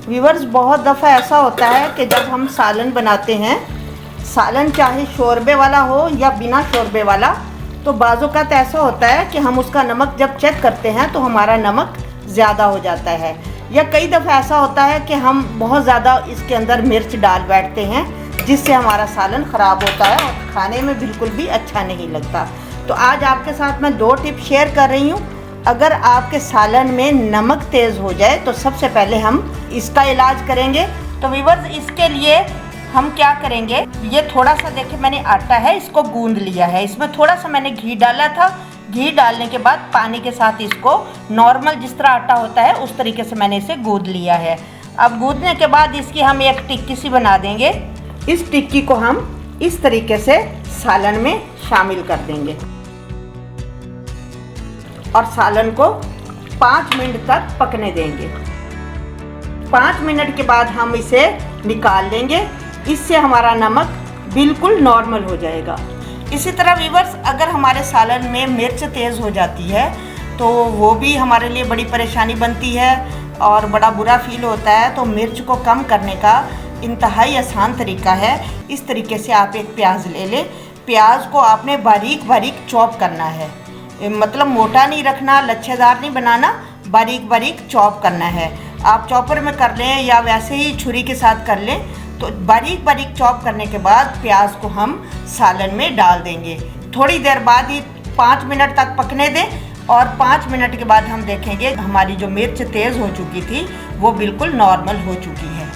Viewers, बहुत दफ़ा ऐसा होता है कि जब हम सालन बनाते हैं, सालन चाहे शोरबे वाला हो या बिना शोरबे वाला, तो बाज़ औक़ात ऐसा होता है कि हम उसका नमक जब चेक करते हैं तो हमारा नमक ज़्यादा हो जाता है, या कई दफ़ा ऐसा होता है कि हम बहुत ज़्यादा इसके अंदर मिर्च डाल बैठते हैं, जिससे हमारा सालन ख़राब होता है और खाने में बिल्कुल भी अच्छा नहीं लगता। तो आज आपके साथ मैं 2 टिप शेयर कर रही हूँ। अगर आपके सालन में नमक तेज़ हो जाए तो सबसे पहले हम इसका इलाज करेंगे। तो व्यूअर्स, इसके लिए हम क्या करेंगे, ये थोड़ा सा देखिए मैंने आटा है, इसको गूंद लिया है। इसमें थोड़ा सा मैंने घी डाला था। घी डालने के बाद पानी के साथ इसको नॉर्मल जिस तरह आटा होता है उस तरीके से मैंने इसे गूंद लिया है। अब गूंदने के बाद इसकी हम एक टिक्की सी बना देंगे। इस टिक्की को हम इस तरीके से सालन में शामिल कर देंगे और सालन को 5 मिनट तक पकने देंगे। 5 मिनट के बाद हम इसे निकाल लेंगे। इससे हमारा नमक बिल्कुल नॉर्मल हो जाएगा। इसी तरह व्यूअर्स, अगर हमारे सालन में मिर्च तेज़ हो जाती है तो वो भी हमारे लिए बड़ी परेशानी बनती है और बड़ा बुरा फील होता है। तो मिर्च को कम करने का इंतहाई आसान तरीका है। इस तरीके से आप एक प्याज ले लें। प्याज को आपने बारीक बारीक चॉप करना है, मतलब मोटा नहीं रखना, लच्छेदार नहीं बनाना, बारीक बारीक चॉप करना है। आप चॉपर में कर लें या वैसे ही छुरी के साथ कर लें। तो बारीक बारीक चॉप करने के बाद प्याज को हम सालन में डाल देंगे। थोड़ी देर बाद ही 5 मिनट तक पकने दें और 5 मिनट के बाद हम देखेंगे हमारी जो मिर्च तेज़ हो चुकी थी वो बिल्कुल नॉर्मल हो चुकी है।